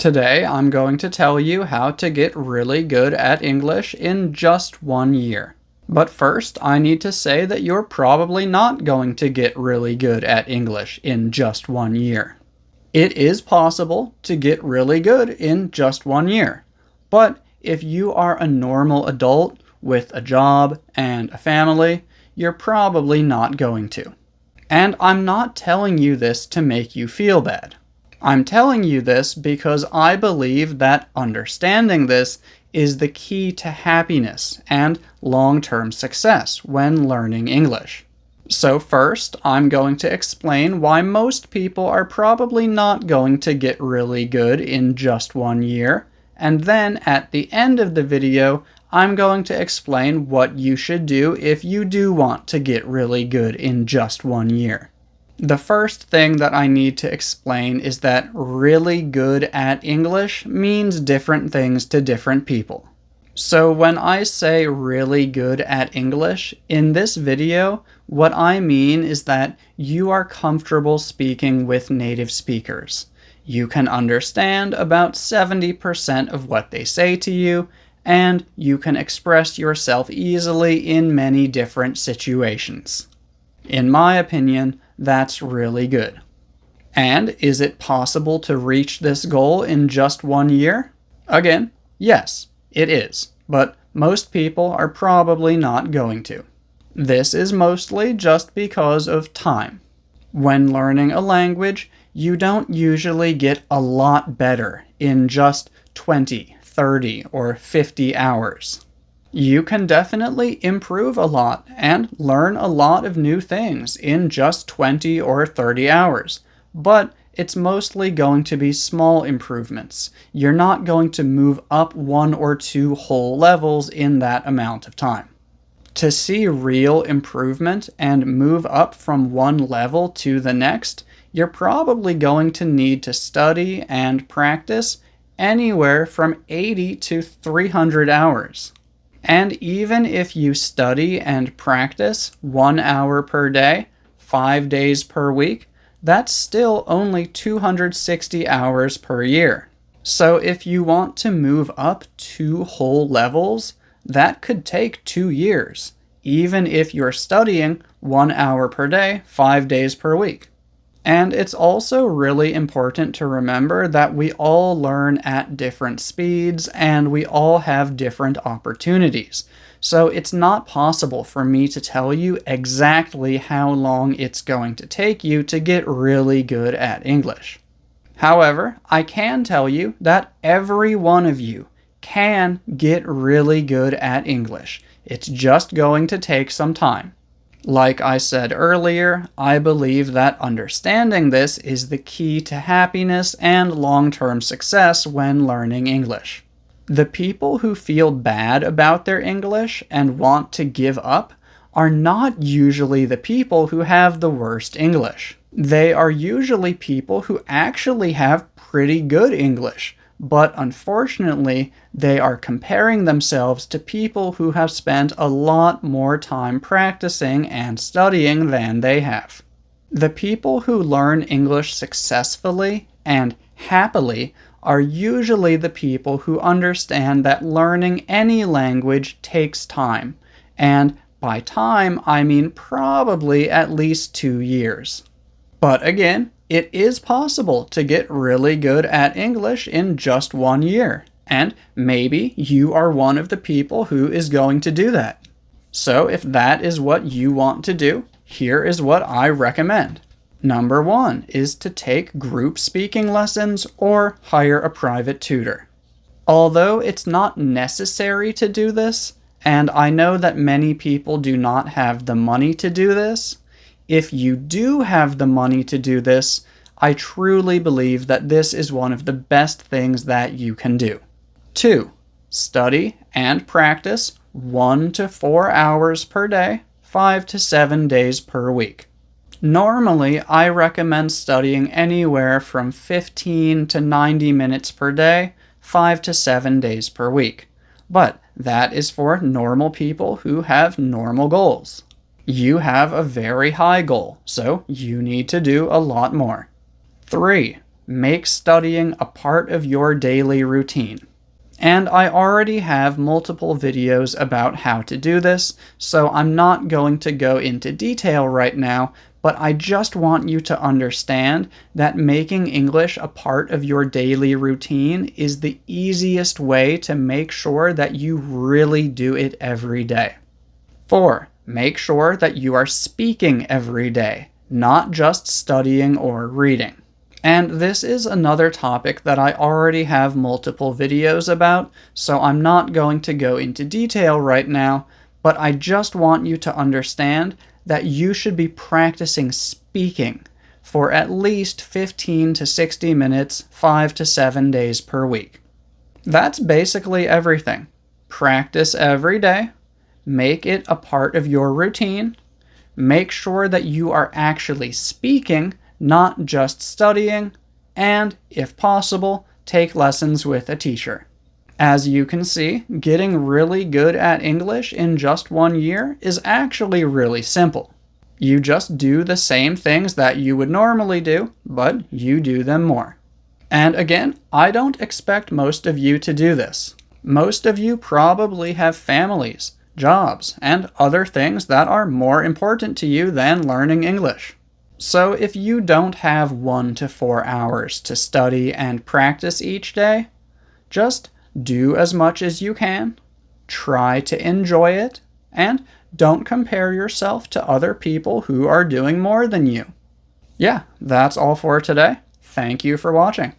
Today, I'm going to tell you how to get really good at English in just 1 year. But first, I need to say that you're probably not going to get really good at English in just 1 year. It is possible to get really good in just 1 year, but if you are a normal adult with a job and a family, you're probably not going to. And I'm not telling you this to make you feel bad. I'm telling you this because I believe that understanding this is the key to happiness and long-term success when learning English. So first, I'm going to explain why most people are probably not going to get really good in just 1 year, and then at the end of the video, I'm going to explain what you should do if you do want to get really good in just 1 year. The first thing that I need to explain is that really good at English means different things to different people. So when I say really good at English, in this video, what I mean is that you are comfortable speaking with native speakers. You can understand about 70% of what they say to you, and you can express yourself easily in many different situations. In my opinion, that's really good. And is it possible to reach this goal in just 1 year? Again, yes, it is, but most people are probably not going to. This is mostly just because of time. When learning a language, you don't usually get a lot better in just 20, 30, or 50 hours. You can definitely improve a lot and learn a lot of new things in just 20 or 30 hours, but it's mostly going to be small improvements. You're not going to move up 1 or 2 whole levels in that amount of time. To see real improvement and move up from one level to the next, you're probably going to need to study and practice anywhere from 80 to 300 hours. And even if you study and practice 1 hour per day, 5 days per week, that's still only 260 hours per year. So if you want to move up 2 whole levels, that could take 2 years, even if you're studying 1 hour per day, 5 days per week. And it's also really important to remember that we all learn at different speeds and we all have different opportunities. So it's not possible for me to tell you exactly how long it's going to take you to get really good at English. However, I can tell you that every one of you can get really good at English. It's just going to take some time. Like I said earlier, I believe that understanding this is the key to happiness and long-term success when learning English. The people who feel bad about their English and want to give up are not usually the people who have the worst English. They are usually people who actually have pretty good English, but unfortunately, they are comparing themselves to people who have spent a lot more time practicing and studying than they have. The people who learn English successfully and happily are usually the people who understand that learning any language takes time, and by time, I mean probably at least 2 years. But again, it is possible to get really good at English in just 1 year, and maybe you are one of the people who is going to do that. So if that is what you want to do, here is what I recommend. Number 1 is to take group speaking lessons or hire a private tutor. Although it's not necessary to do this, and I know that many people do not have the money to do this, if you do have the money to do this, I truly believe that this is one of the best things that you can do. 2. Study and practice 1 to 4 hours per day, 5 to 7 days per week. Normally, I recommend studying anywhere from 15 to 90 minutes per day, 5 to 7 days per week. But that is for normal people who have normal goals. You have a very high goal, so you need to do a lot more. 3. Make studying a part of your daily routine. And I already have multiple videos about how to do this, so I'm not going to go into detail right now, but I just want you to understand that making English a part of your daily routine is the easiest way to make sure that you really do it every day. 4. Make sure that you are speaking every day, not just studying or reading. And this is another topic that I already have multiple videos about, so I'm not going to go into detail right now, but I just want you to understand that you should be practicing speaking for at least 15 to 60 minutes, 5 to 7 days per week. That's basically everything. Practice every day, make it a part of your routine, make sure that you are actually speaking, not just studying, and, if possible, take lessons with a teacher. As you can see, getting really good at English in just 1 year is actually really simple. You just do the same things that you would normally do, but you do them more. And again, I don't expect most of you to do this. Most of you probably have families, jobs, and other things that are more important to you than learning English. So if you don't have 1 to 4 hours to study and practice each day, just do as much as you can, try to enjoy it, and don't compare yourself to other people who are doing more than you. Yeah, that's all for today. Thank you for watching.